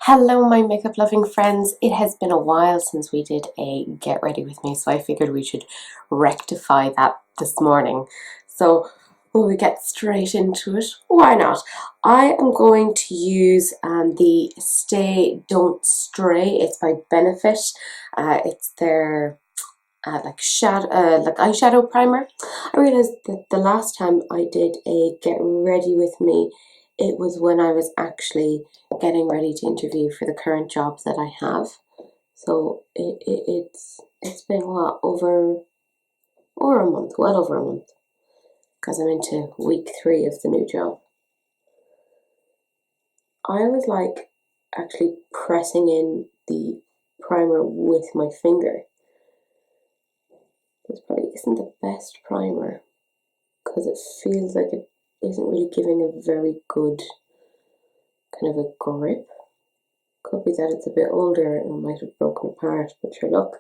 Hello, my makeup loving friends. It has been a while since we did a get ready with me, so I figured we should rectify that this morning. So, will we get straight into it? Why not? I am going to use the Stay Don't Stray. It's by Benefit. It's their like eyeshadow primer. I realized that the last time I did a get ready with me, it was when I was actually getting ready to interview for the current job that I have. So it's been what, over a month, well over a month, because I'm into week 3 of the new job. I always like actually pressing in the primer with my finger. This probably isn't the best primer because it feels like it isn't really giving a very good kind of a grip. Could be that it's a bit older and might have broken apart, but sure, look,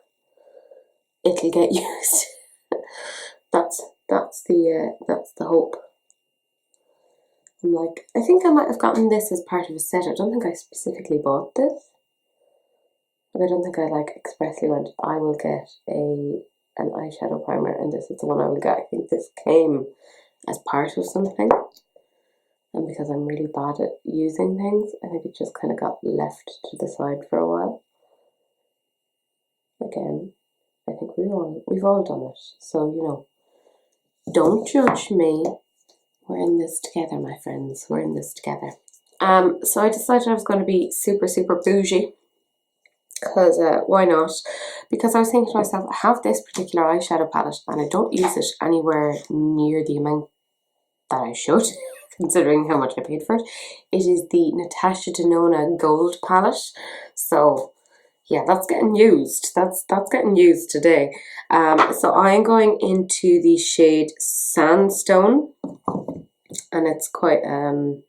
it'll get used. that's the hope. I'm like, I think I might have gotten this as part of a set. I don't think I specifically bought this. But I don't think I expressly went, I will get an eyeshadow primer and this is the one I will get. I think this came as part of something. And because I'm really bad at using things, I think it just kind of got left to the side for a while. Again, I think we've all done it. So, don't judge me. We're in this together, my friends. We're in this together. So I decided I was going to be super, super bougie. Because why not? Because I was thinking to myself, I have this particular eyeshadow palette and I don't use it anywhere near the amount that I should, considering how much I paid for it. It is the Natasha Denona Gold palette. So yeah, that's getting used. That's getting used today. So I am going into the shade Sandstone, and it's quite a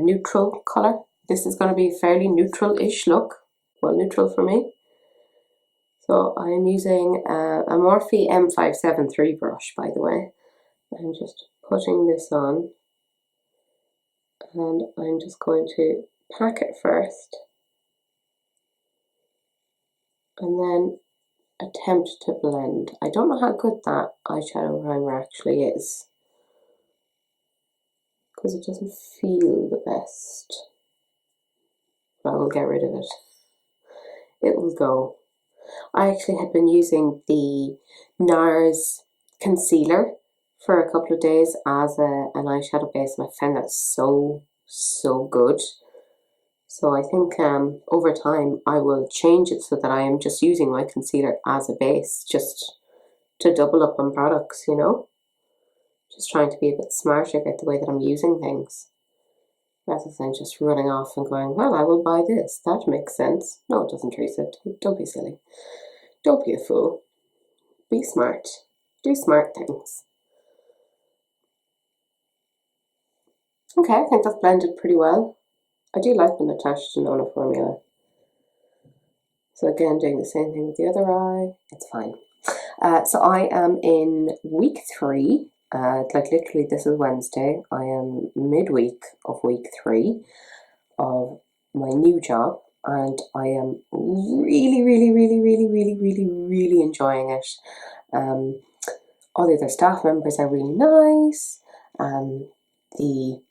neutral colour. This is going to be a fairly neutral-ish look. Well, neutral for me. So I'm using a Morphe M573 brush, by the way. I'm just putting this on. And I'm just going to pack it first. And then attempt to blend. I don't know how good that eyeshadow primer actually is. Because it doesn't feel the best. But I will get rid of it. It will go. I actually had been using the NARS concealer for a couple of days as an eyeshadow base, and I found that so good. So I think over time I will change it so that I am just using my concealer as a base, just to double up on products, Just trying to be a bit smarter about the way that I'm using things, rather than just running off and going, well, I will buy this. That makes sense. No, it doesn't, Teresa. Don't be silly. Don't be a fool. Be smart. Do smart things. Okay, I think that's blended pretty well. I do like the Natasha Denona formula. So again, doing the same thing with the other eye. It's fine. So I am in week 3. Literally this is Wednesday. I am midweek of week 3 of my new job. And I am really enjoying it. All the other staff members are really nice. The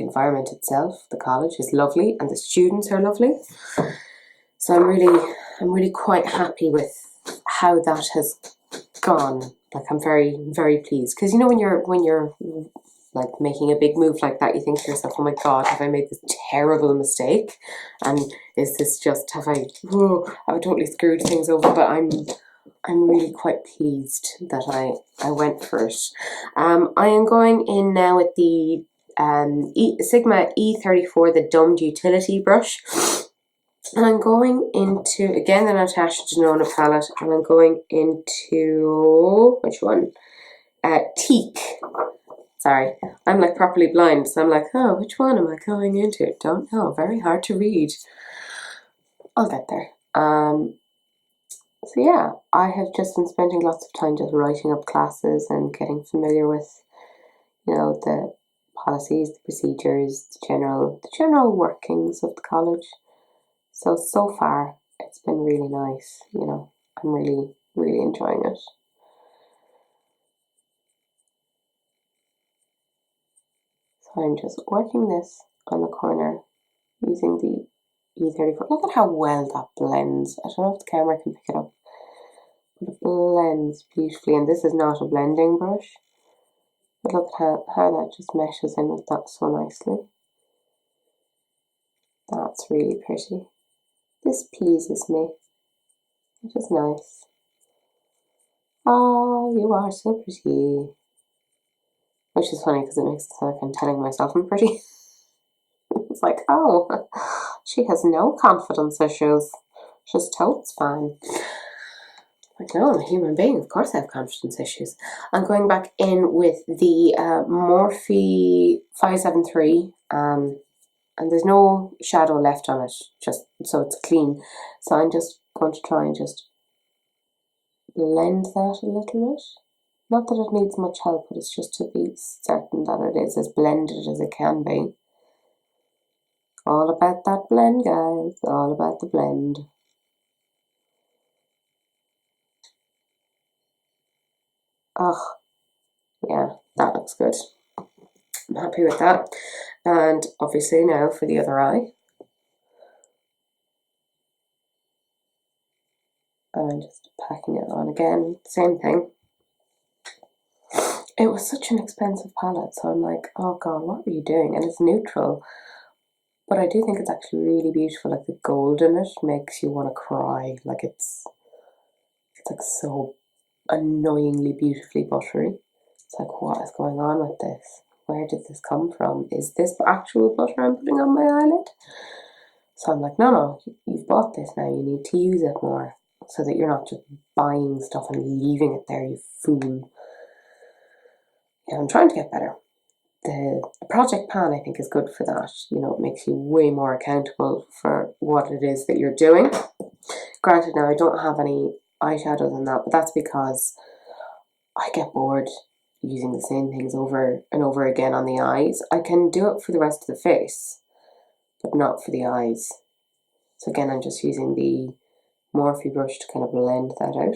environment itself, the college is lovely, and the students are lovely. So I'm really quite happy with how that has gone. I'm very pleased, because when you're making a big move like that, you think to yourself, oh my god, have I made this terrible mistake, and is this just, have I totally screwed things over? But I'm really quite pleased that I went for it. I am going in now with the Sigma E34, the domed utility brush. And I'm going into, again, the Natasha Denona palette, and I'm going into, which one? Teak. Sorry, I'm properly blind, so I'm oh, which one am I going into? Don't know, very hard to read. I'll get there. So yeah, I have just been spending lots of time just writing up classes and getting familiar with, the policies, the procedures, the general workings of the college. So far it's been really nice, you know. I'm really, really enjoying it. So I'm just working this on the corner using the E34. Look at how well that blends. I don't know if the camera can pick it up, but it blends beautifully. And this is not a blending brush, but look at how that just meshes in with that so nicely. That's really pretty. This pleases me. It is nice. Oh, you are so pretty. Which is funny because it makes it sound like I'm telling myself I'm pretty. It's like, oh, she has no confidence issues. She's totes fine. Like, no, I'm a human being. Of course I have confidence issues. I'm going back in with the Morphe 573. And there's no shadow left on it, just so it's clean. So I'm just going to try and just blend that a little bit. Not that it needs much help, but it's just to be certain that it is as blended as it can be. All about that blend, guys. All about the blend. Oh, yeah, that looks good. I'm happy with that. And obviously now for the other eye. And just packing it on again. Same thing. It was such an expensive palette, so I'm like, oh god, what were you doing? And it's neutral. But I do think it's actually really beautiful. Like the gold in it makes you want to cry. Like it's like so annoyingly beautifully buttery. It's like, what is going on with this? Where did this come from? Is this actual butter I'm putting on my eyelid? So I'm like, no, you've bought this now. You need to use it more so that you're not just buying stuff and leaving it there, you fool. Yeah, I'm trying to get better. The project pan, I think, is good for that. You know, it makes you way more accountable for what it is that you're doing. Granted, now I don't have any eyeshadows in that, but that's because I get bored using the same things over and over again on the eyes. I can do it for the rest of the face, but not for the eyes. So again, I'm just using the Morphe brush to kind of blend that out.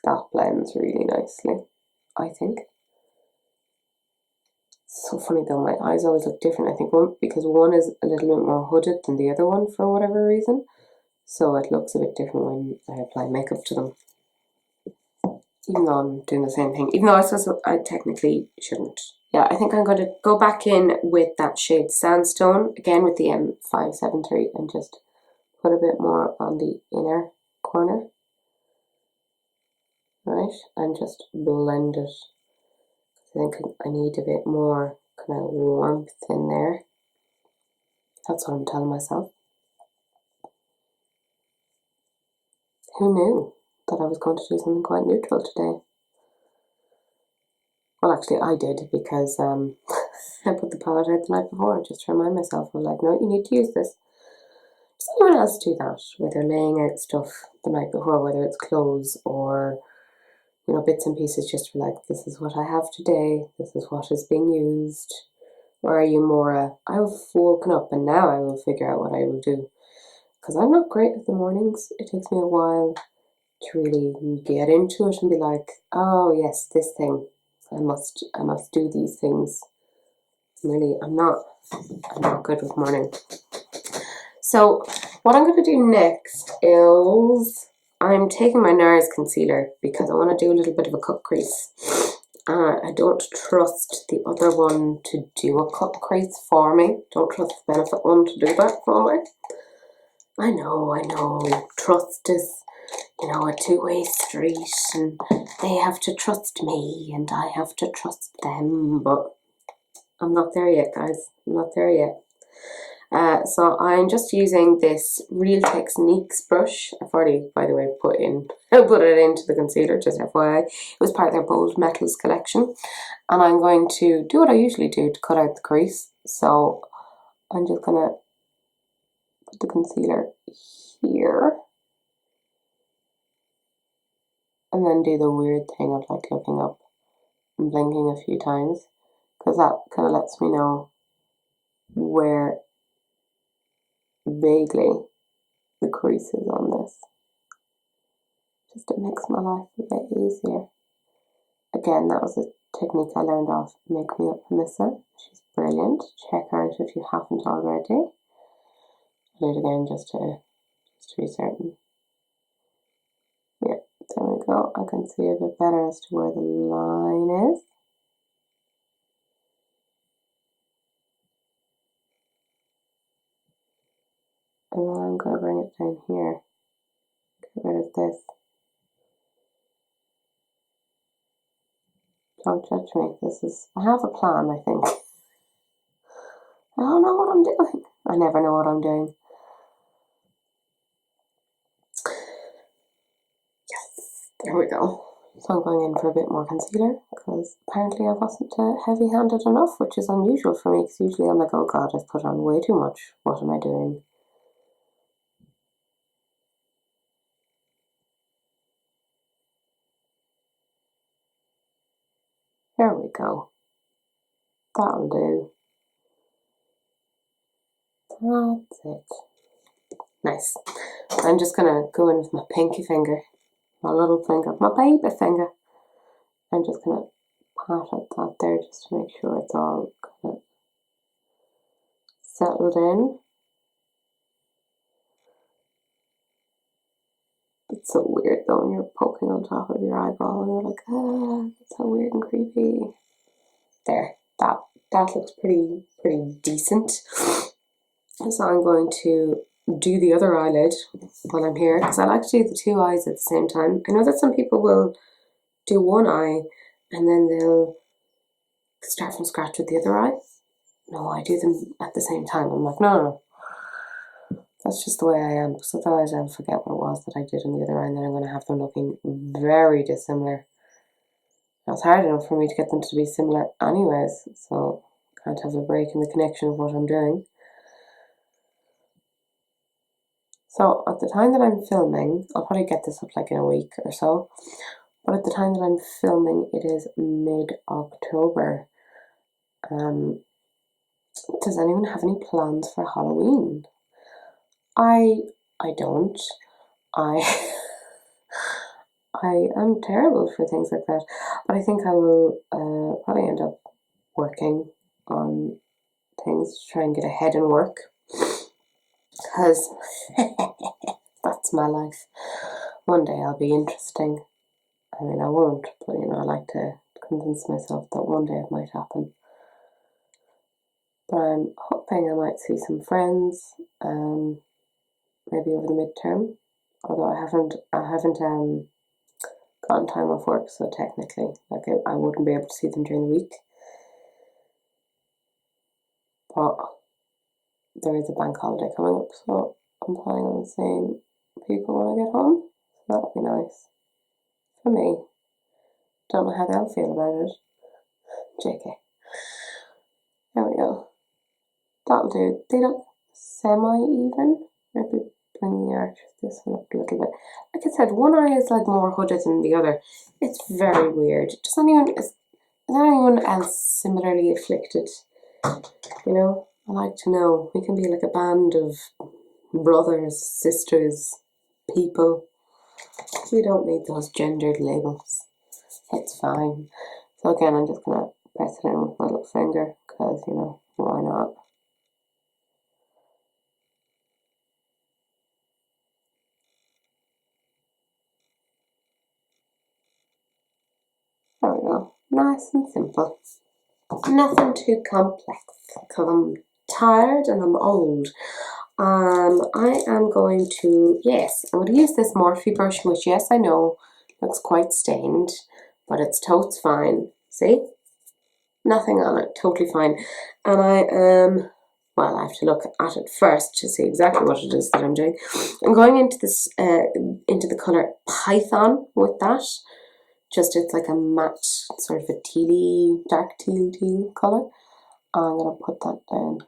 That blends really nicely, I think. So funny though, my eyes always look different. I think because one is a little bit more hooded than the other one for whatever reason. So it looks a bit different when I apply makeup to them. Even though I'm doing the same thing. Even though I suppose I technically shouldn't. Yeah, I think I'm going to go back in with that shade Sandstone, again with the M573, and just put a bit more on the inner corner. Right, and just blend it. I think I need a bit more kind of warmth in there. That's what I'm telling myself. Who knew that I was going to do something quite neutral today? Well, actually, I did because I put the palette out the night before just to remind myself. I was like, no, you need to use this. Does anyone else do that? Where they're laying out stuff the night before, whether it's clothes or, you know, bits and pieces, just for like, this is what I have today, this is what is being used. Or are you more I've woken up and now I will figure out what I will do? Because I'm not great with the mornings. It takes me a while to really get into it and be like, oh yes, this thing. I must do these things. Really, I'm not good with morning. So what I'm going to do next is I'm taking my NARS concealer because I want to do a little bit of a cut crease. I don't trust the other one to do a cut crease for me. Don't trust the Benefit one to do that for me. I know. Trust is, you know, a two-way street, and they have to trust me and I have to trust them, but I'm not there yet, guys. I'm not there yet. So I'm just using this Real Techniques brush. I've already, by the way, put it into the concealer, just FYI. It was part of their Bold Metals collection. And I'm going to do what I usually do to cut out the crease. So I'm just going to put the concealer here. and then do the weird thing of like looking up and blinking a few times, because that kind of lets me know where vaguely the crease is on this, just to makes my life a bit easier. Again, that was a technique I learned off Make Me Up Missa. She's brilliant. Check her out if you haven't already. I'll do it again just to be certain. Yeah, there we go. I can see a bit better as to where the line is. And then I'm going to bring it down here. Get rid of this. Don't judge me. I have a plan, I think. I don't know what I'm doing. I never know what I'm doing. Yes, there we go. So I'm going in for a bit more concealer, because apparently I wasn't heavy-handed enough, which is unusual for me, because usually I'm like, oh god, I've put on way too much. What am I doing? There we go. That'll do. That's it. Nice. I'm just going to go in with my pinky finger, my little finger, my baby finger. I'm just going to pat at that there just to make sure it's all kind of settled in. It's so weird though when you're poking on top of your eyeball and you're like, ah, it's so weird and creepy. There, that looks pretty decent. So I'm going to do the other eyelid while I'm here, because I like to do the two eyes at the same time. I know that some people will do one eye and then they'll start from scratch with the other eye. No, I do them at the same time. I'm like, no. That's just the way I am, because otherwise I'll forget what it was that I did on the other eye, and then I'm going to have them looking very dissimilar. Now, it's hard enough for me to get them to be similar anyways, so I can't have a break in the connection of what I'm doing. So at the time that I'm filming, I'll probably get this up like in a week or so, but at the time that I'm filming, it is mid-October. Does anyone have any plans for Halloween? I don't. I am terrible for things like that, but I think I will probably end up working on things to try and get ahead in work, because that's my life. One day I'll be interesting. I mean, I won't, but you know, I like to convince myself that one day it might happen. But I'm hoping I might see some friends, maybe over the midterm. Although I haven't gotten time off work, so technically, like I wouldn't be able to see them during the week. But there is a bank holiday coming up, so I'm planning on seeing people when I get home. So that'll be nice for me. Don't know how they'll feel about it. JK. There we go. That'll do. They look semi-even. Maybe bring the arch of this one up a little bit. Like I said, one eye is like more hooded than the other. It's very weird. Is anyone else similarly afflicted? You know, I like to know. We can be like a band of brothers, sisters, people. We don't need those gendered labels. It's fine. So again, I'm just going to press it in with my little finger, because, you know, why not? There we go. Nice and simple. Nothing too complex, because I'm tired and I'm old. I am going to, I'm going to use this Morphe brush, which, yes, I know, looks quite stained, but it's totes fine. See? Nothing on it, totally fine. And I am, well, I have to look at it first to see exactly what it is that I'm doing. I'm going into this, into the colour Python with that. Just, it's like a matte, sort of a tealy, dark teal colour. I'm going to put that down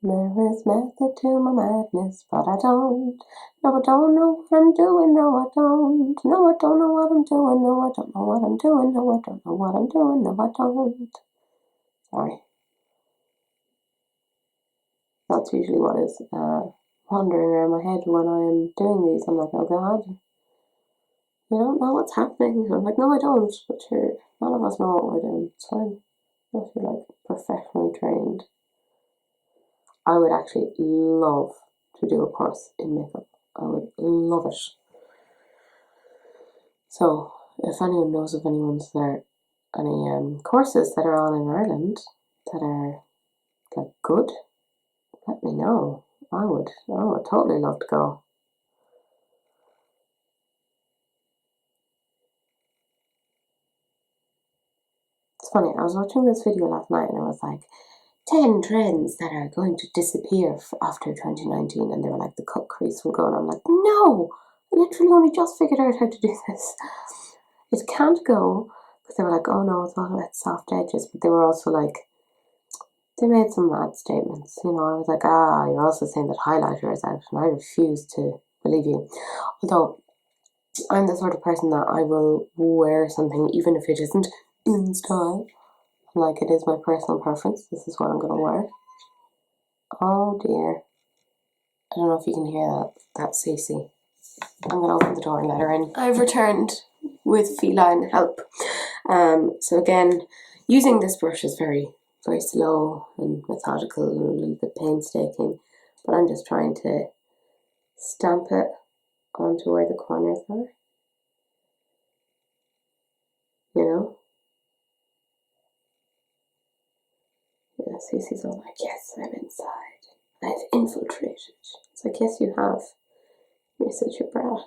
There is method to my madness, but I don't. No, I don't know what I'm doing. No, I don't. No, I don't know what I'm doing. No, I don't know what I'm doing. No, I don't know what I'm doing. No, I don't. Sorry. That's usually what is wandering around my head when I am doing these. I'm like, oh God, you don't know what's happening. I'm like, no, I don't. But sure, none of us know what we're doing. It's fine. If you're like professionally trained, I would actually love to do a course in makeup. I would love it. So, if anyone knows of any courses that are on in Ireland that are like good, let me know. I would totally love to go. It's funny, I was watching this video last night and it was like 10 trends that are going to disappear after 2019, and they were like the cut crease will go, and I'm like, no, I literally only just figured out how to do this. It can't go, because they were like, oh no, it's all about soft edges, but they were also like, they made some mad statements, I was like, you're also saying that highlighter is out, and I refuse to believe you. Although, I'm the sort of person that I will wear something even if it isn't in style. Like, it is my personal preference. This is what I'm going to wear. Oh dear. I don't know if you can hear that. That's Cece. I'm going to open the door and let her in. I've returned with feline help. So again, using this brush is very, very slow and methodical and a little bit painstaking. But I'm just trying to stamp it onto where the corners are. Yeah, Cece's all like, yes, I'm inside. I've infiltrated. It's like, yes, you have. You're such a brat.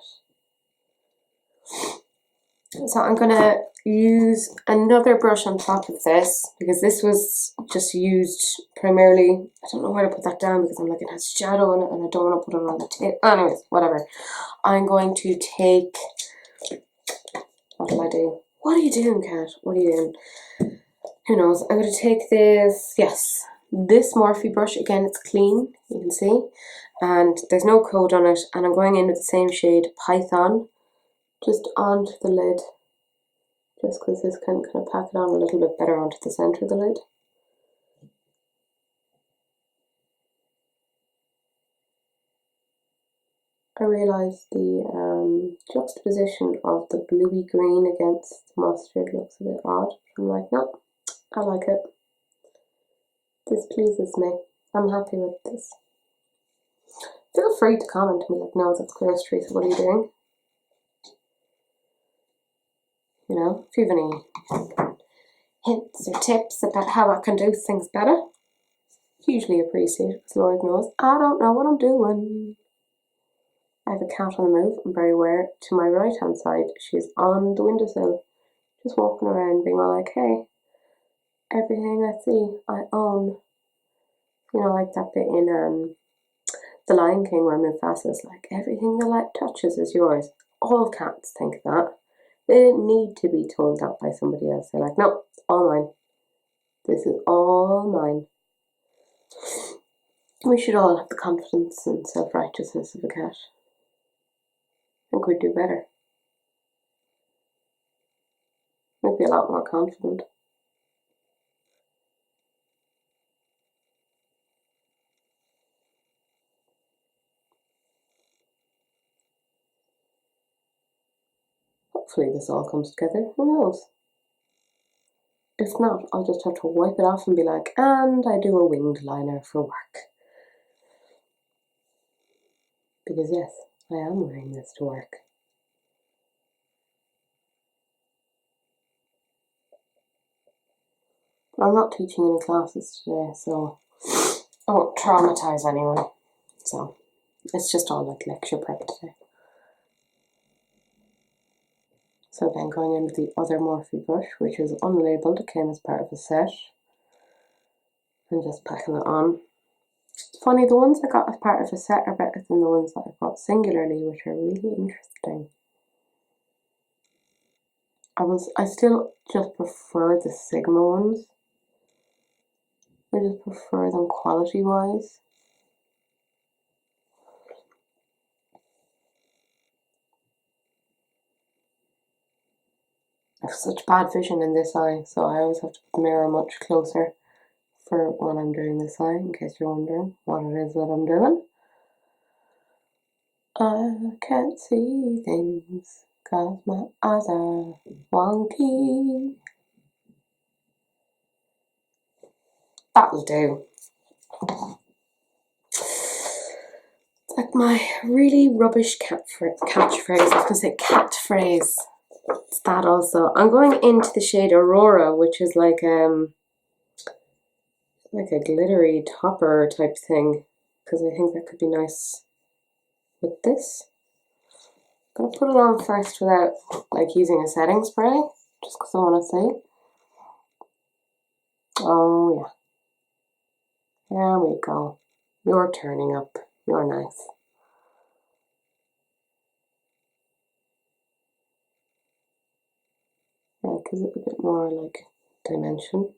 So I'm going to use another brush on top of this, because this was just used primarily, I don't know where to put that down because I'm like, it has shadow in it and I don't want to put it on the tip. Anyways, whatever. I'm going to take, what do I do? What are you doing, Kat? What are you doing? Who knows? I'm going to take this, yes, this Morphe brush. Again, it's clean, you can see, and there's no code on it, and I'm going in with the same shade, Python, just onto the lid, just because this can kind of pack it on a little bit better onto the centre of the lid. I realised the juxtaposition of the bluey green against the mustard looks a bit odd. I'm like, nope, I like it. This pleases me. I'm happy with this. Feel free to comment and be like, no, that's gross, Teresa, what are you doing? If you have any hints or tips about how I can do things better, hugely appreciated, because Lord knows I don't know what I'm doing. I have a cat on the move, I'm very aware. To my right hand side, she's on the windowsill, just walking around being all like, hey, everything I see, I own. Like that bit in The Lion King where Mufasa's like, everything the light touches is yours. All cats think that. They didn't need to be told that by somebody else. They're like, no, it's all mine. This is all mine. We should all have the confidence and self-righteousness of a cat. I think we'd do better. We'd be a lot more confident. Hopefully this all comes together. Who knows? If not, I'll just have to wipe it off and be like, and I do a winged liner for work. Because yes, I am wearing this to work. I'm not teaching any classes today, so I won't traumatise anyone. So it's just all like lecture prep today. So then going in with the other Morphe brush, which is unlabelled, it came as part of a set. And just packing it on. It's funny, the ones I got as part of a set are better than the ones that I got singularly, which are really interesting. I still just prefer the Sigma ones. I just prefer them quality-wise. I have such bad vision in this eye, so I always have to put the mirror much closer for when I'm doing this eye, in case you're wondering what it is that I'm doing. I can't see things 'cause my eyes are wonky. That'll do. It's like my really rubbish catchphrase. I was going to say catphrase. It's that also. I'm going into the shade Aurora, which is like a glittery topper type thing, because I think that could be nice with this. I'm going to put it on first without like using a setting spray, just because I want to see. Oh yeah. There we go. You're turning up. You're nice. Yeah, gives it a bit more like dimension.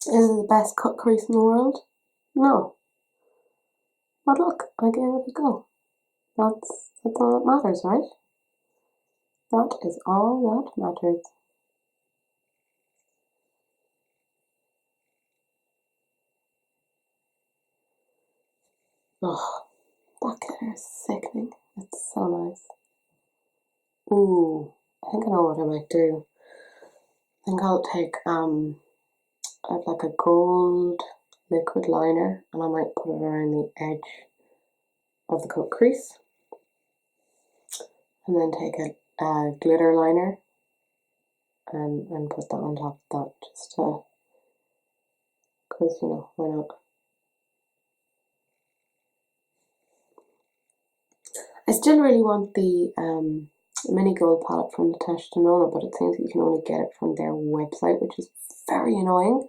Is it the best cut crease in the world? No. But look, I gave it a go. That's all that matters, right? That is all that matters. Oh, that glitter is sickening. It's so nice. Ooh, I think I know what I might do. I think I'll take I have like a gold liquid liner, and I might put it around the edge of the cut crease, and then take a glitter liner and put that on top of that, just to, because you know, why not? I still really want the mini gold palette from Natasha Denona, but it seems that you can only get it from their website, which is very annoying,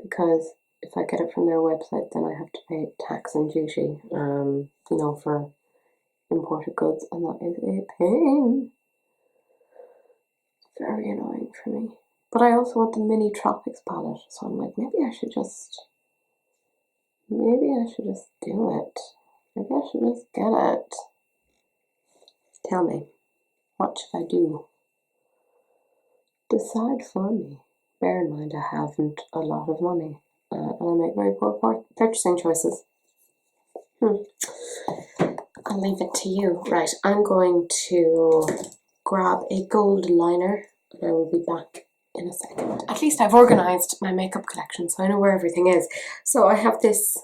because if I get it from their website, then I have to pay tax and duty, you know, for imported goods, and that is a pain. Very annoying for me. But I also want the mini tropics palette, so I'm like, maybe I should just do it. Maybe I should just get it. Tell me, what should I do? Decide for me. Bear in mind, I haven't a lot of money, and I make very poor purchasing choices. I'll leave it to you. Right, I'm going to grab a gold liner, and I will be back in a second. At least I've organised my makeup collection, so I know where everything is. So I have this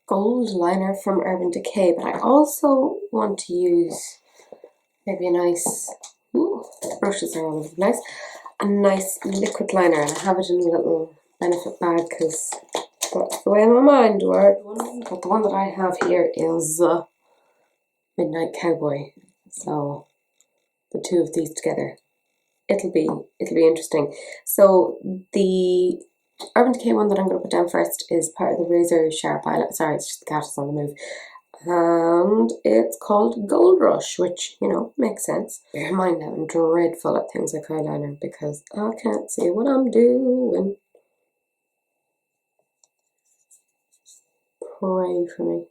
gold liner from Urban Decay, but I also want to use maybe a nice, the brushes are all over the place, a nice liquid liner, and I have it in a little benefit bag because that's the way my mind works. But the one that I have here is Midnight Cowboy, so the two of these together, it'll be interesting. So the Urban Decay one that I'm going to put down first is part of the Razor Sharp Eyeliner. Sorry, it's just the cat is on the move. And it's called Gold Rush, which, you know, makes sense. Bear in mind now, I'm dreadful at things like eyeliner because I can't see what I'm doing. Pray for me.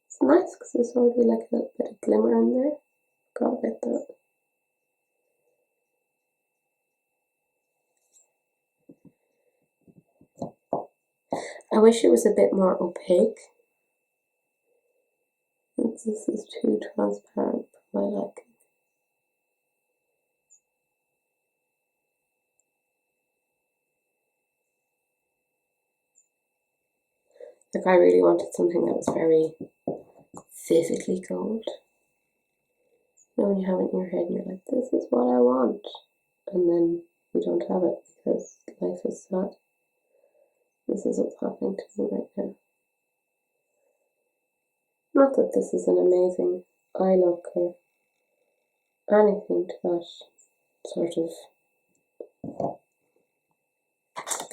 It's nice because there's already like a little bit of glimmer in there. Gotta get that. I wish it was a bit more opaque. I think this is too transparent for my liking. Like, I really wanted something that was very vividly gold. You know, when you have it in your head and you're like, this is what I want, and then you don't have it because life is sad. This is what's happening to me right now. Not that this is an amazing eye look or anything to that sort of,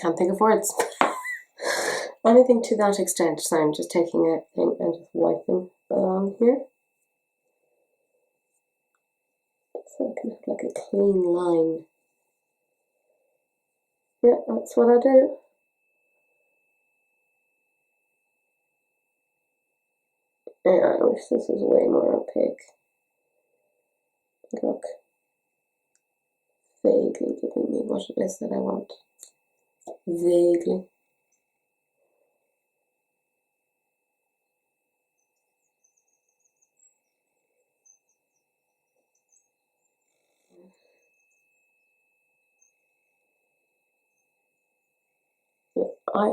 can't think of words. Anything to that extent. So I'm just taking a thing and just wiping along here. So I can have like a clean line. Yeah, that's what I do. Yeah, I wish this was way more opaque. But look, vaguely giving me what it is that I want. Vaguely. Yeah,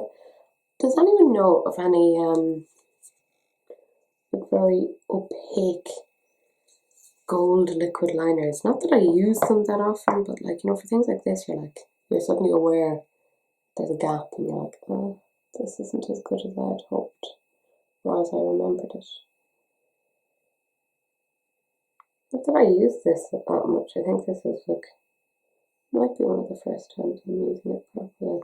does anyone know of any very opaque gold liquid liners? Not that I use them that often, but like, you know, for things like this, you're suddenly aware there's a gap and you're like, oh, this isn't as good as I had hoped or as I remembered it. Not that I use this that much. I think this is like, might be one of the first times I'm using it properly,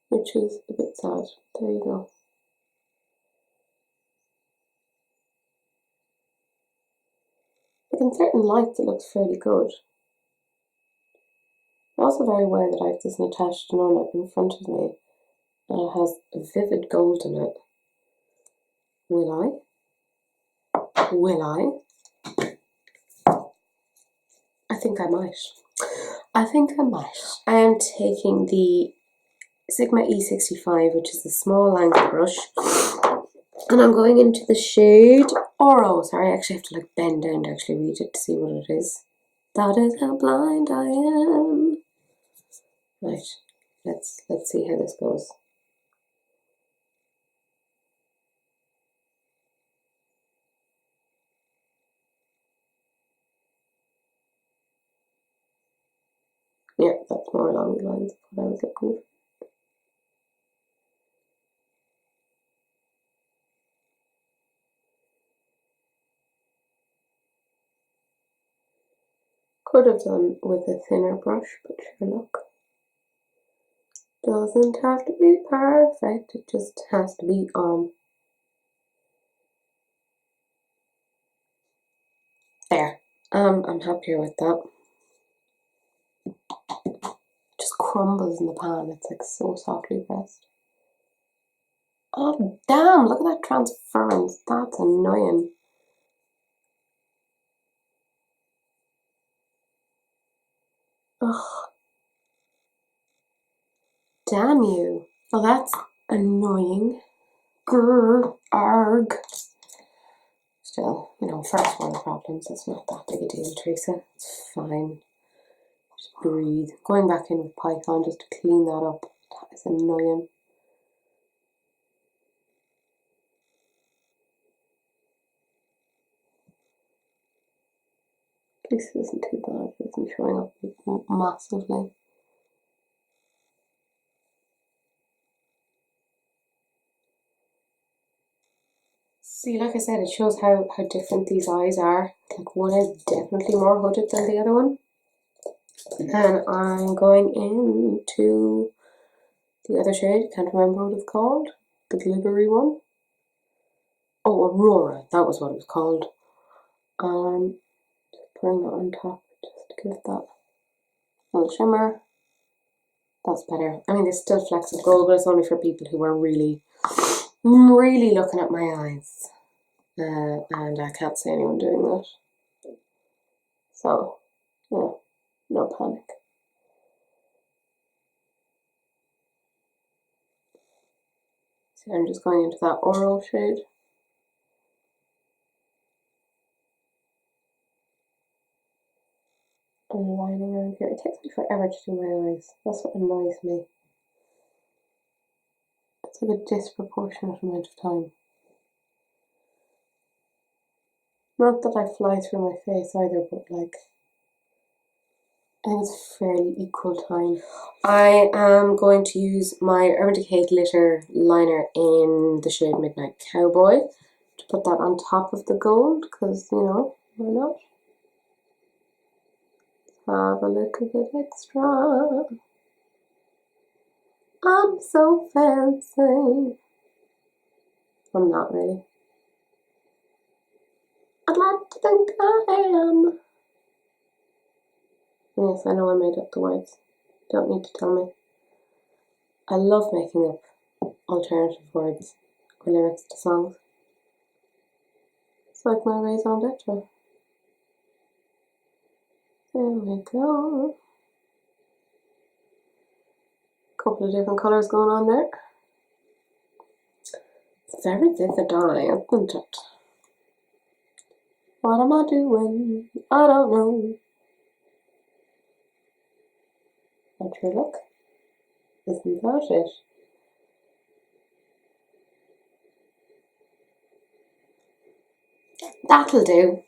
which is a bit sad. There you go. Like in certain lights it looks fairly good. I'm also very aware that I have this Natasha Denona in front of me and it has vivid gold in it. Will I? Will I? I think I might. I think I might. I am taking the Sigma E65, which is the small angle brush, and I'm going into the shade Oro. Sorry, I actually have to like bend down to actually read it to see what it is. That is how blind I am. Right, let's see how this goes. Yeah, that's more along the lines of what I was looking for. Could have done with a thinner brush, but sure, look. Doesn't have to be perfect, it just has to be on. There. I'm happier with that. Just crumbles in the pan, it's like so softly pressed. Oh damn, look at that transference, that's annoying. Ugh. Damn you. Well, that's annoying. Grr, arg. Still, you know, first world problems, it's not that big a deal, Teresa. It's fine. Just breathe. Going back in with Python just to clean that up, that is annoying. At least it isn't too bad, it isn't showing up massively. See, like I said, it shows how different these eyes are. Like one is definitely more hooded than the other one. And I'm going into the other shade, can't remember what it's called. The glittery one. Oh, Aurora, that was what it was called. Just putting that on top just to give that little shimmer. That's better. I mean, there's still flecks of gold, but it's only for people who are really, really looking at my eyes. And I can't see anyone doing that. So, yeah, no panic. So I'm just going into that Oral shade. And lining around here. It takes me forever to do my eyes. That's what annoys me. It's like a disproportionate amount of time. Not that I fly through my face either, but like, I think it's fairly equal time. I am going to use my Urban Decay glitter liner in the shade Midnight Cowboy to put that on top of the gold, because, you know, why not? Have a little bit extra. I'm so fancy. I'm not really. I'd like to think I am. Yes, I know I made up the words. Don't need to tell me. I love making up alternative words or lyrics to songs. It's like my raison d'etre. There we go. Couple of different colours going on there. It's very vivid eye, isn't it? What am I doing? I don't know. What's your look? Isn't that it? That'll do.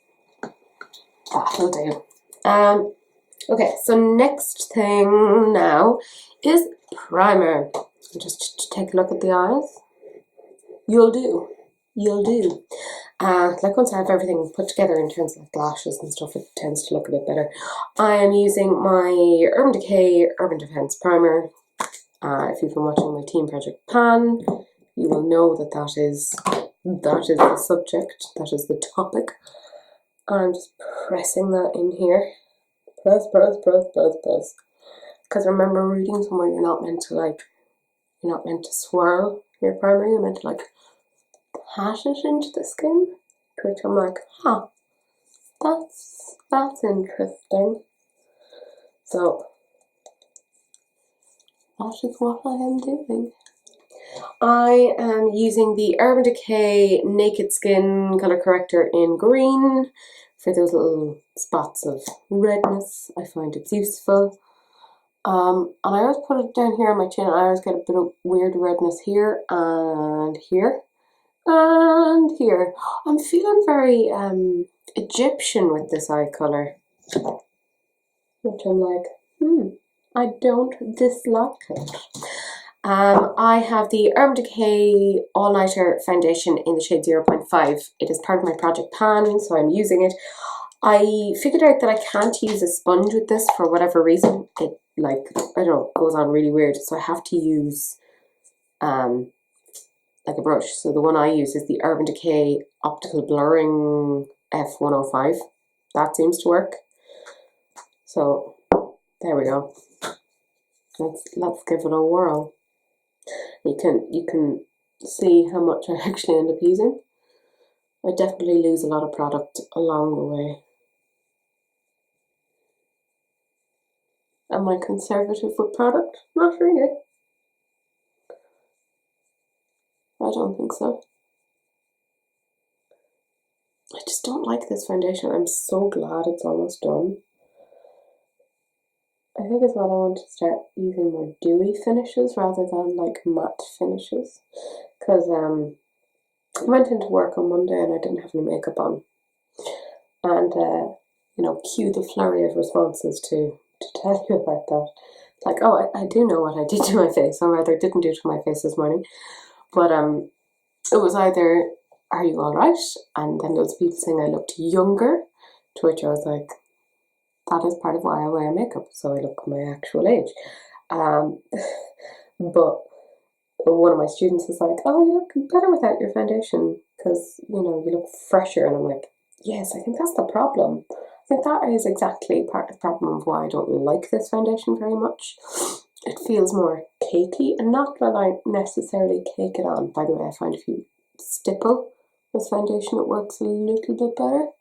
That'll do. Okay, so next thing now is primer. Just to take a look at the eyes. You'll do. You'll do. Like once I have everything put together in terms of lashes and stuff, it tends to look a bit better. I am using my Urban Decay Urban Defense Primer. If you've been watching my Team Project Pan, you will know that that is the subject, that is the topic. I'm just pressing that in here. Press. Because remember reading somewhere you're not meant to swirl your primer, you're meant to like pat it into the skin. To which I'm like, huh, that's interesting. So that is what I am doing. I am using the Urban Decay Naked Skin Colour Corrector in green for those little spots of redness. I find it's useful. And I always put it down here on my chin, and I always get a bit of weird redness here and here and here. I'm feeling very Egyptian with this eye colour, which I'm like, I don't dislike it. I have the Urban Decay All Nighter Foundation in the shade 0.5. It is part of my Project Pan, so I'm using it. I figured out that I can't use a sponge with this for whatever reason. It, like, I don't know, goes on really weird, so I have to use like a brush. So the one I use is the Urban Decay Optical Blurring F105. That seems to work. So there we go. Let's give it a whirl. You can see how much I actually end up using. I definitely lose a lot of product along the way. Am I conservative with product? Not really. I don't think so. I just don't like this foundation. I'm so glad it's almost done. I think as well I want to start using more dewy finishes rather than like matte finishes. Because I went into work on Monday and I didn't have any makeup on. And you know, cue the flurry of responses to tell you about that. Like, oh, I do know what I did to my face, or rather didn't do to my face this morning. But it was either, are you alright? And then loads of people saying I looked younger, to which I was like, that is part of why I wear makeup, so I look my actual age. But one of my students was like, oh, you look better without your foundation, because, you know, you look fresher. And I'm like, yes, I think that's the problem. I think that is exactly part of the problem of why I don't like this foundation very much. It feels more cakey, and not that I necessarily cake it on. By the way, I find if you stipple with foundation, it works a little bit better.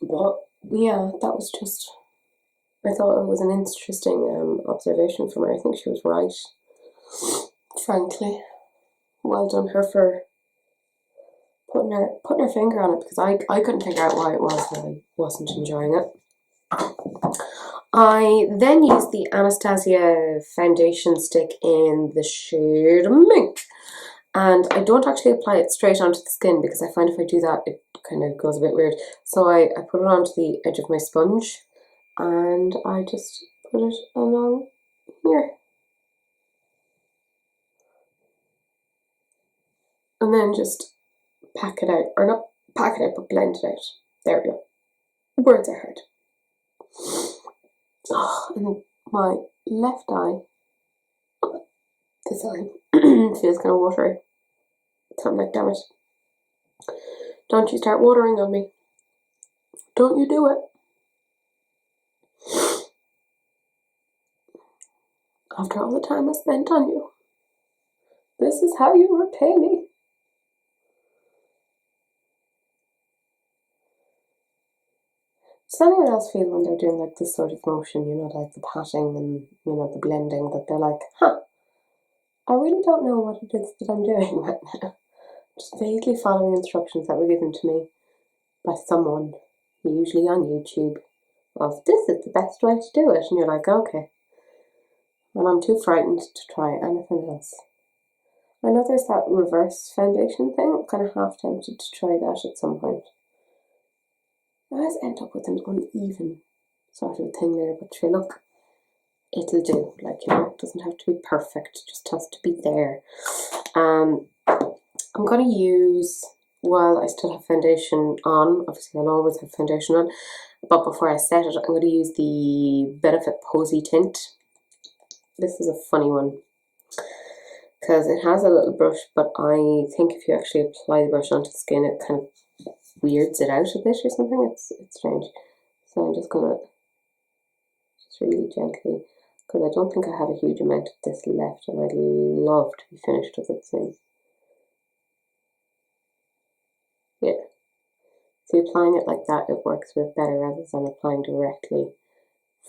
But yeah, that was just, I thought it was an interesting observation from her. I think she was right, frankly. Well done her for putting her finger on it, because I couldn't figure out why it was that I wasn't enjoying it. I then used the Anastasia foundation stick in the shade Mink. And I don't actually apply it straight onto the skin, because I find if I do that, it kind of goes a bit weird. So I put it onto the edge of my sponge, and I just put it along here. And then just pack it out, or not pack it out, but blend it out. There we go. Words are hard. Oh, and my left eye, this eye, feels kind of watery. So I'm like, damn it. Don't you start watering on me. Don't you do it. After all the time I spent on you, this is how you repay me. Does anyone else feel when they're doing like this sort of motion, you know, like the patting and, you know, the blending, that they're like, I really don't know what it is that I'm doing right now. Just vaguely following instructions that were given to me by someone, usually on YouTube, of this is the best way to do it. And you're like, okay. And I'm too frightened to try anything else. I know there's that reverse foundation thing. I'm kind of half tempted to try that at some point. I always end up with an uneven sort of thing there, but sure, look, it'll do. Like, you know, it doesn't have to be perfect, it just has to be there. I'm going to use, while I still have foundation on, obviously I'll always have foundation on, but before I set it, I'm going to use the Benefit Posy Tint. This is a funny one, because it has a little brush, but I think if you actually apply the brush onto the skin, it kind of weirds it out a bit or something. It's strange. So I'm just gonna just really gently, because I don't think I have a huge amount of this left, and I'd love to be finished with it soon. Yeah. So applying it like that, it works a bit better rather than applying directly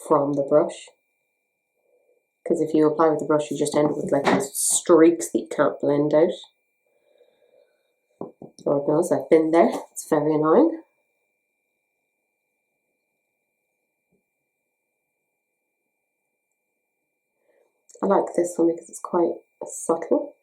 from the brush. Because if you apply with the brush, you just end up with like these streaks that you can't blend out. Lord knows I've been there. It's very annoying. I like this one because it's quite subtle.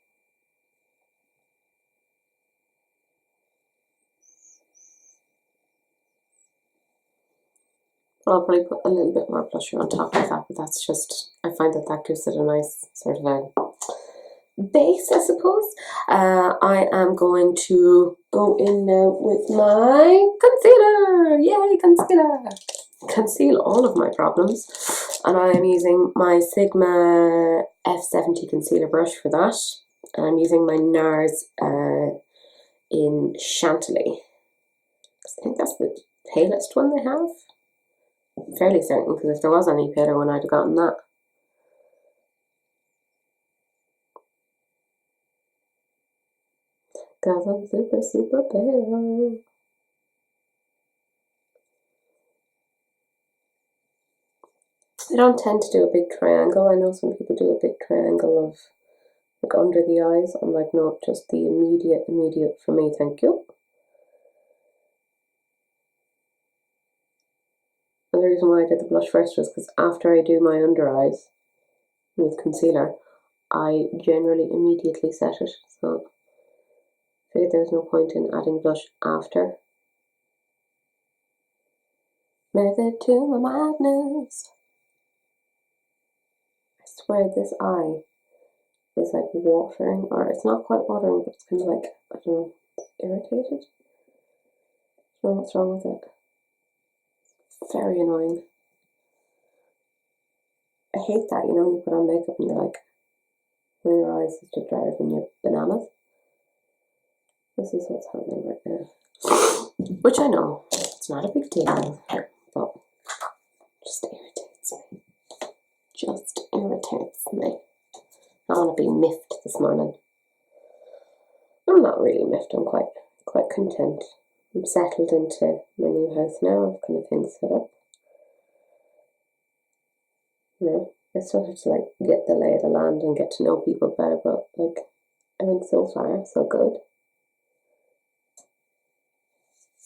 I'll probably put a little bit more blusher on top of that, but that's just, I find that that gives it a nice sort of a base, I suppose. I am going to go in now with my concealer. Yay, concealer! Conceal all of my problems. And I am using my Sigma F70 concealer brush for that. And I'm using my NARS in Chantilly. I think that's the palest one they have. I'm fairly certain, because if there was any paler one, I'd have gotten that. Because I'm super, super pale. I don't tend to do a big triangle. I know some people do a big triangle of like under the eyes. I'm like, no, just the immediate for me, thank you. And the reason why I did the blush first was because after I do my under eyes with concealer, I generally immediately set it. So I figured there's no point in adding blush after. Method to my madness. I swear this eye is like watering, or it's not quite watering, but it's kind of like, I don't know, it's irritated. I don't know what's wrong with it. It's very annoying. I hate that, you know, when you put on makeup and you're like, when your eyes is just driving you bananas. This is what's happening right now. Which I know, it's not a big deal, but just irritates me. Just irritates me. I want to be miffed this morning. I'm not really miffed, I'm quite content. I'm settled into my new house now, I've kind of things set up. You know, I still have to like get the lay of the land and get to know people better, but like, I think so far, so good.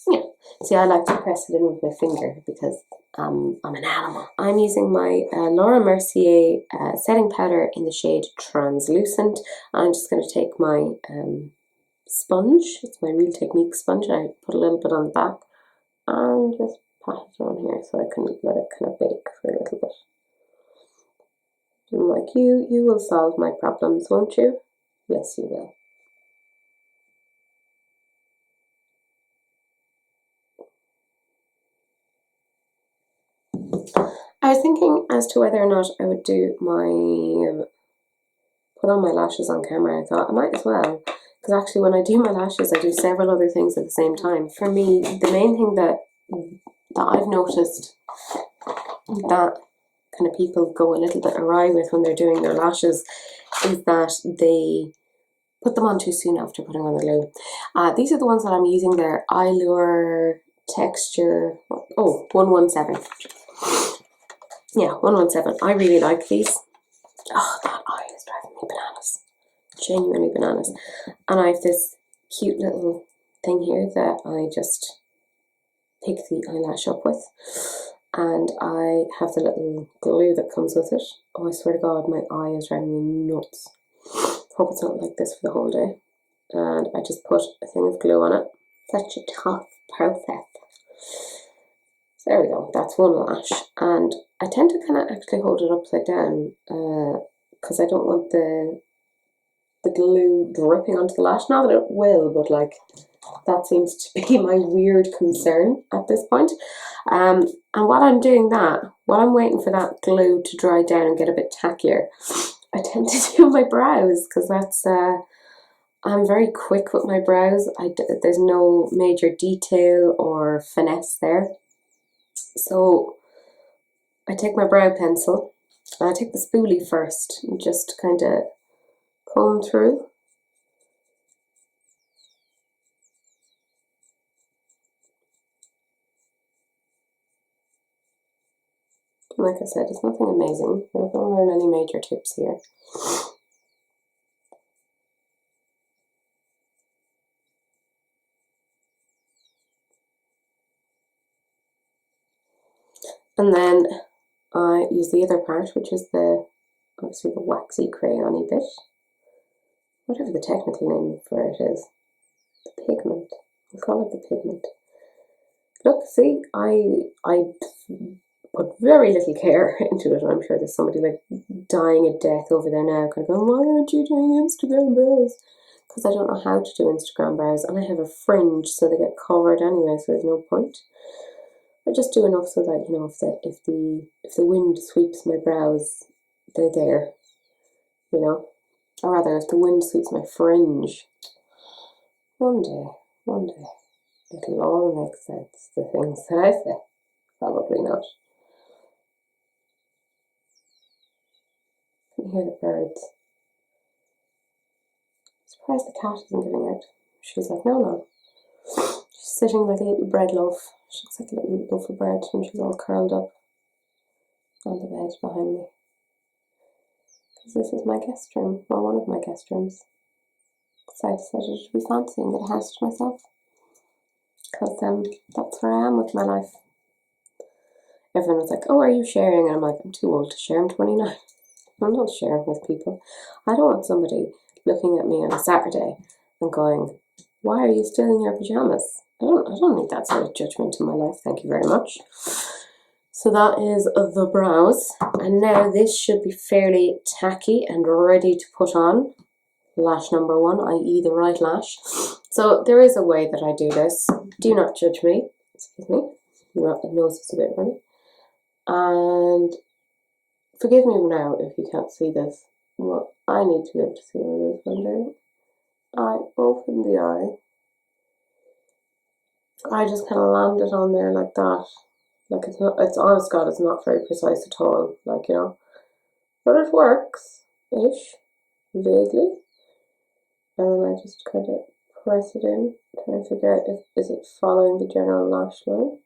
Yeah, see, I like to press it in with my finger because I'm an animal. I'm using my Laura Mercier setting powder in the shade Translucent. I'm just going to take my sponge, it's my Real Technique sponge, and I put a little bit on the back and just pat it on here so I can let it kind of bake for a little bit. I'm like, you will solve my problems, won't you? Yes, you will. as to whether or not I would do my put on my lashes on camera, I thought I might as well, because actually when I do my lashes, I do several other things at the same time. For me, the main thing that I've noticed that kind of people go a little bit awry with when they're doing their lashes is that they put them on too soon after putting on the glue. These are the ones that I'm using there. Eyelure Texture, 117. Yeah, 117. I really like these. Oh, that eye is driving me bananas. Genuinely bananas. And I have this cute little thing here that I just pick the eyelash up with. And I have the little glue that comes with it. Oh, I swear to God, my eye is driving me nuts. Hope it's not like this for the whole day. And I just put a thing of glue on it. Such a tough process. So there we go, that's one lash. And I tend to kind of actually hold it upside down because I don't want the glue dripping onto the lash. Not that it will, but like that seems to be my weird concern at this point. And while I'm doing that, while I'm waiting for that glue to dry down and get a bit tackier, I tend to do my brows because that's I'm very quick with my brows. There's no major detail or finesse there. So I take my brow pencil and I take the spoolie first and just kind of comb through. Like I said, it's nothing amazing. You're not going to learn any major tips here. And then I use the other part, which is obviously the waxy crayony bit. Whatever the technical name for it is. The pigment. We'll call it the pigment. Look, see, I put very little care into it. I'm sure there's somebody like dying a death over there now, kind of going, why aren't you doing Instagram brows? Because I don't know how to do Instagram brows, and I have a fringe, so they get covered anyway, so there's no point. I just do enough so that, you know, if the wind sweeps my brows, they're there, you know. Or rather, if the wind sweeps my fringe, one day, it'll all make sense, the things that I say. Probably not. Can you hear the birds? I'm surprised the cat isn't giving out. She's like, no. She's sitting like a little bread loaf. She looks like a little loaf of bread and she's all curled up on the bed behind me. Because this is my guest room, or one of my guest rooms. So I decided to be fancy and get a house to myself. Because that's where I am with my life. Everyone was like, oh, are you sharing? And I'm like, I'm too old to share, I'm 29. I'm not sharing with people. I don't want somebody looking at me on a Saturday and going, why are you still in your pajamas? I don't need that sort of judgment in my life, thank you very much. So that is the brows. And now this should be fairly tacky and ready to put on. Lash number 1, i.e. the right lash. So there is a way that I do this. Do not judge me. Excuse me. My nose is a bit runny. And forgive me now if you can't see this. Well, I need to be able to see what it is I'm doing. I open the eye. I just kind of land it on there like that. Like it's honest God, it's not very precise at all. Like, you know. But it works-ish, vaguely. And then I just kind of press it in, trying to figure out is it following the general lash line.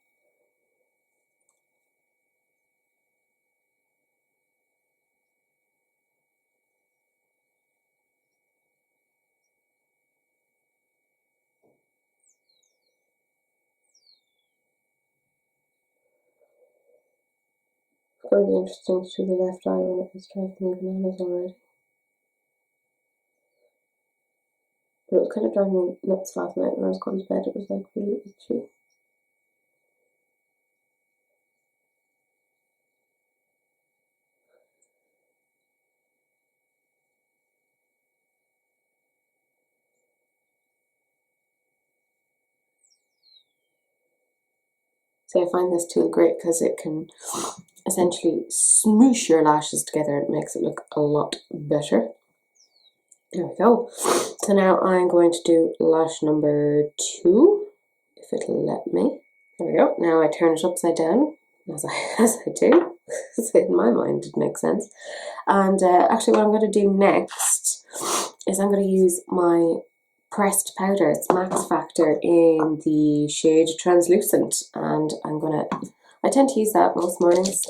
It's going to be interesting to do the left eye when it is driving me bananas already. But it was kind of driving me nuts last night when I was going to bed. It was like really itchy. So I find this tool great because it can essentially smoosh your lashes together. It makes it look a lot better. There we go. So now I'm going to do lash number 2, if it'll let me. There we go. Now I turn it upside down, as I do. So in my mind it makes sense. And actually what I'm going to do next is I'm going to use my pressed powder. It's Max Factor in the shade Translucent, and I tend to use that most mornings,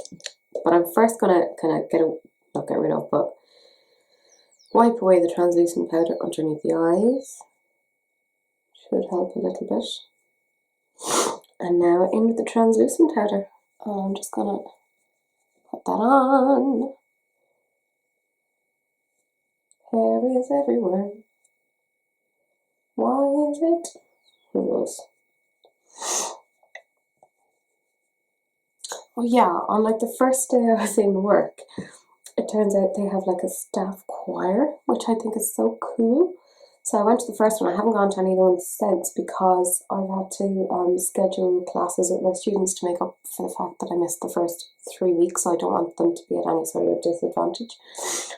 but I'm first going to kind of not get rid of, but wipe away the translucent powder underneath the eyes. Should help a little bit. And now in with the translucent powder. I'm just going to put that on. Hair is everywhere. Why is it? Who knows? Oh yeah, on like the first day I was in work, it turns out they have like a staff choir, which I think is so cool. So I went to the first one. I haven't gone to any other ones since because I've had to schedule classes with my students to make up for the fact that I missed the first 3 weeks. So I don't want them to be at any sort of disadvantage.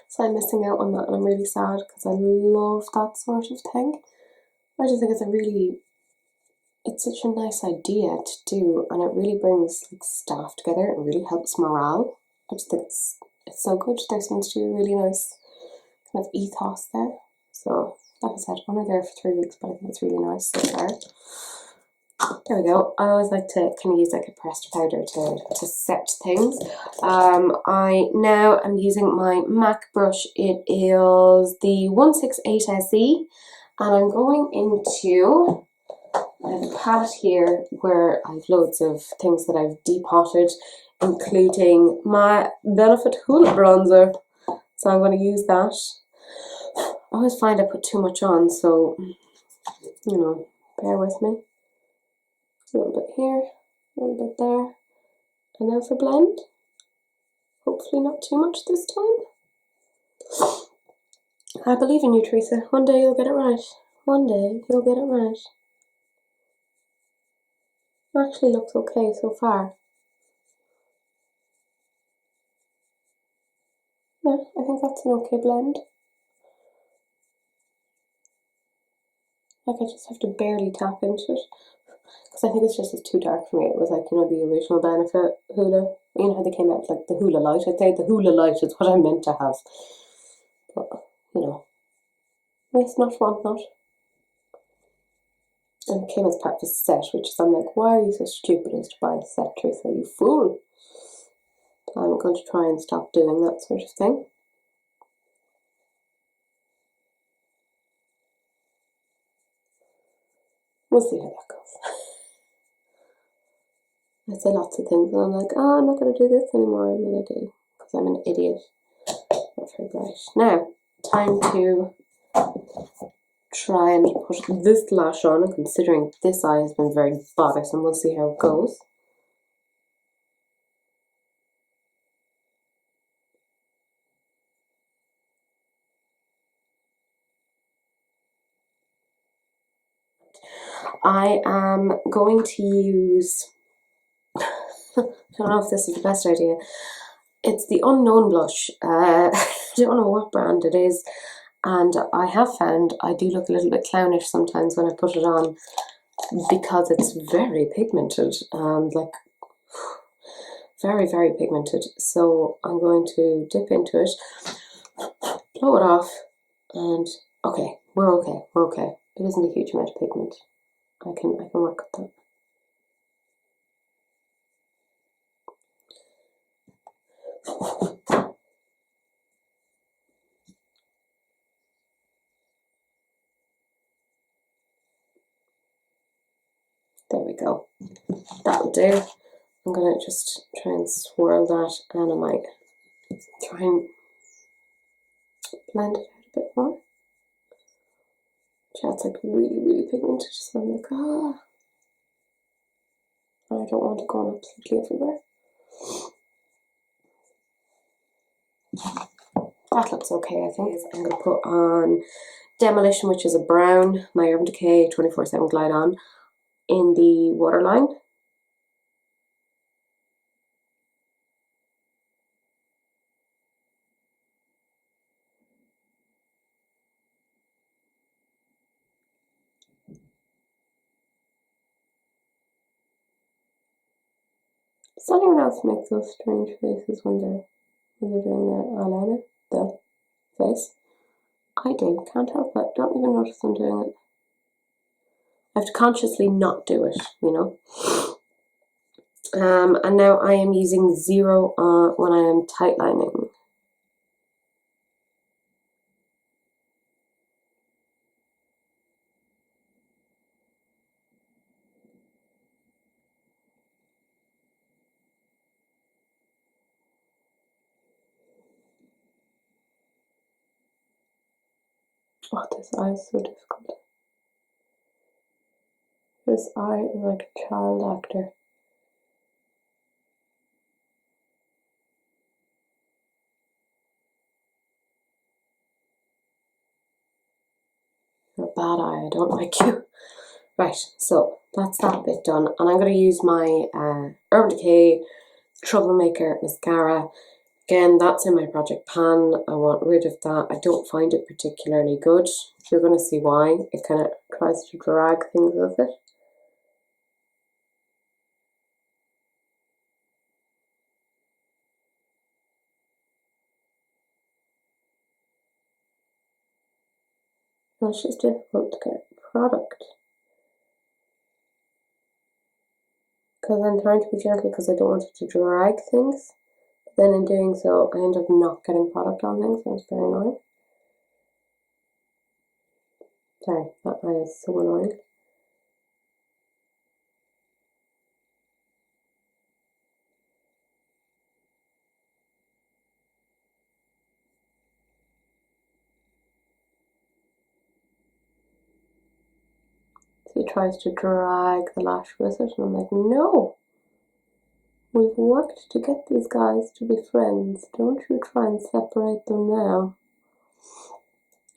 So I'm missing out on that, and I'm really sad because I love that sort of thing. I just think it's such a nice idea to do, and it really brings like staff together and really helps morale. I just think it's so good. There seems to be a really nice kind of ethos there. So like I said, I'm only there for 3 weeks, but I think it's really nice so far. There we go. I always like to kind of use like a pressed powder to set things. I now am using my MAC brush. It is the 168 SE, and I'm going into, I have a palette here where I have loads of things that I've depotted, including my Benefit Hoola bronzer. So I'm going to use that. I always find I put too much on, so, you know, bear with me. A little bit here, a little bit there. And now for blend. Hopefully not too much this time. I believe in you, Teresa. One day you'll get it right. One day you'll get it right. Actually looks okay so far. Yeah, I think that's an okay blend. Like I just have to barely tap into it. Because I think it's too dark for me. It was like, you know, the original Benefit Hoola. You know how they came out with like the Hoola light? I'd say the Hoola light is what I meant to have. But, you know, waste not, want not. And it came as part of a set, which is, I'm like, why are you so stupid as to buy a set, Teresa, you fool? I'm going to try and stop doing that sort of thing. We'll see how that goes. I say lots of things and I'm like, oh, I'm not going to do this anymore, and then I do, because I'm an idiot. Not very bright. Now, time to try and put this lash on, and considering this eye has been very bothersome, we'll see how it goes. I am going to use, I don't know if this is the best idea, it's the Unknown blush. I don't know what brand it is, and I have found I do look a little bit clownish sometimes when I put it on because it's very pigmented, like very, very pigmented. So I'm going to dip into it, blow it off, and okay, we're okay. It isn't a huge amount of pigment. I can work with that. There we go. That'll do. I'm gonna just try and swirl that, and I might try and blend it out a bit more. Yeah, it's like really, really pigmented, so I'm like, I don't want it going absolutely everywhere. That looks okay, I think. I'm going to put on Demolition, which is a brown, my Urban Decay 24/7 Glide On in the waterline. Does anyone else make those strange faces when they're doing their eyeliner? The face? I do, can't help it. Don't even notice I'm doing it. I have to consciously not do it, you know. And now I am using 0 when I am tightlining. Oh, this eye is so difficult. This eye is like a child actor. You're a bad eye, I don't like you. Right, so that's that bit done. And I'm going to use my Urban Decay Troublemaker mascara. Again, that's in my project pan. I want rid of that. I don't find it particularly good. You're going to see why. It kind of tries to drag things with it. And it's just difficult to get product. Because I'm trying to be gentle because I don't want it to drag things. But then in doing so, I end up not getting product on things, and it's very annoying. Sorry, that eye is so annoying. So he tries to drag the lash with it, and I'm like, no! We've worked to get these guys to be friends. Don't you try and separate them now.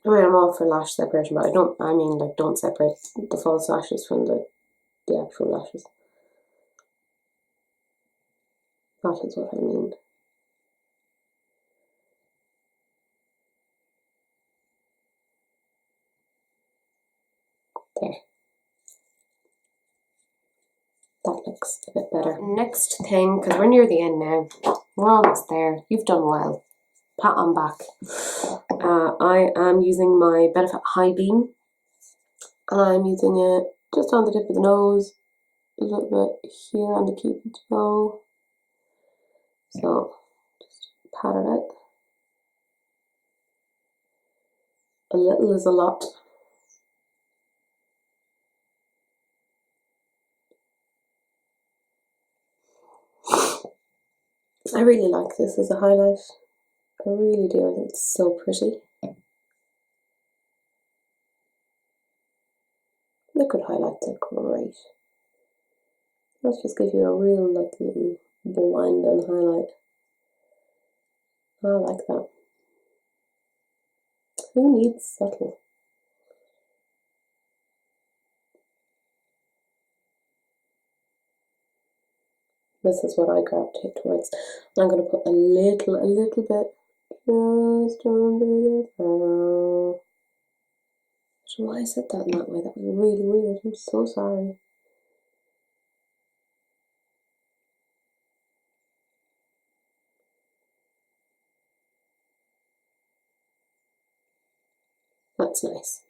I mean, I'm all for lash separation, but don't separate the false lashes from the actual lashes. That is what I mean. There. That looks a bit better. Next thing, because we're near the end now, we're almost there. You've done well. Pat on back. I am using my Benefit High Beam, and I'm using it just on the tip of the nose, a little bit here on the cupid's bow. So just pat it out. A little is a lot. I really like this as a highlight. I really do. I think it's so pretty. Liquid highlights are great. Let's just give you a real like little blind and highlight. I like that. Who needs subtle? This is what I gravitate towards. And I'm going to put a little bit just under the brow. I don't know why I said that in that way. That was really weird. I'm so sorry. That's nice.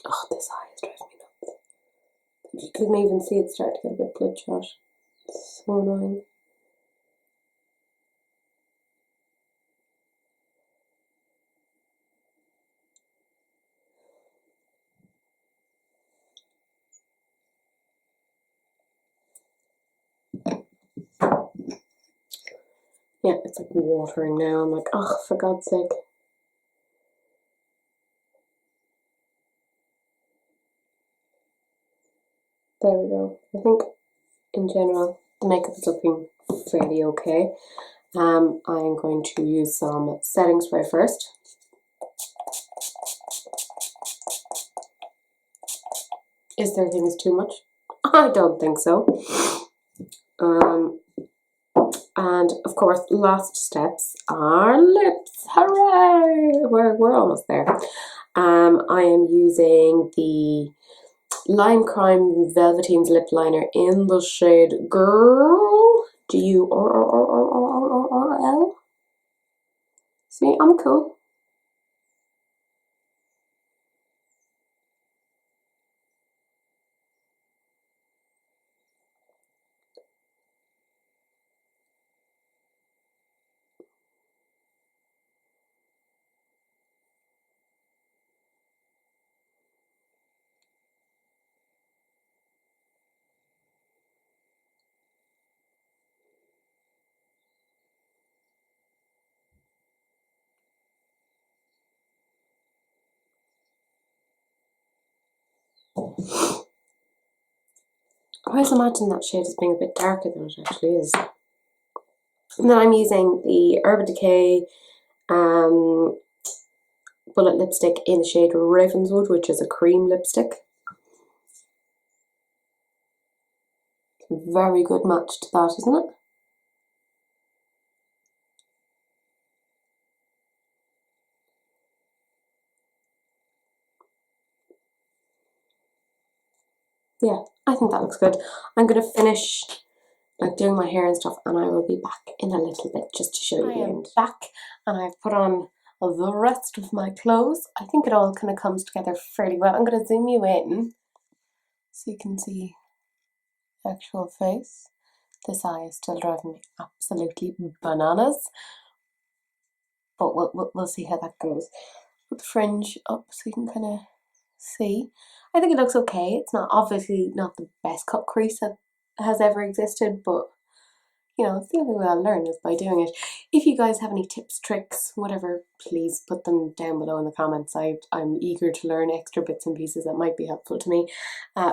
Oh, this eye is driving me nuts. You couldn't even see it start to get a bit bloodshot. It's so annoying. Yeah, it's like watering now. I'm like, oh, for God's sake. There we go. I think in general the makeup is looking fairly okay. I'm going to use some setting spray first. Is there things too much? I don't think so. And of course, last steps are lips. Hooray! We're almost there. I am using the Lime Crime Velveteen's lip liner in the shade Girl. Gurl. See, I'm cool. I always imagine that shade as being a bit darker than it actually is. And then I'm using the Urban Decay bullet lipstick in the shade Ravenswood, which is a cream lipstick. Very good match to that, isn't it? Yeah, I think that looks good. I'm going to finish like doing my hair and stuff, and I will be back in a little bit just to show you the end. Back, and I've put on the rest of my clothes. I think it all kind of comes together fairly well. I'm going to zoom you in so you can see the actual face. This eye is still driving me absolutely bananas, but we'll see how that goes. Put the fringe up so you can kind of see. I think it looks okay. It's not obviously not the best cut crease that has ever existed, but you know, it's the only way I'll learn is by doing it. If you guys have any tips, tricks, whatever, please put them down below in the comments. I'm eager to learn extra bits and pieces that might be helpful to me.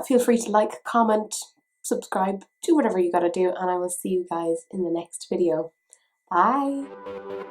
Feel free to like, comment, subscribe, do whatever you gotta do, and I will see you guys in the next video. Bye!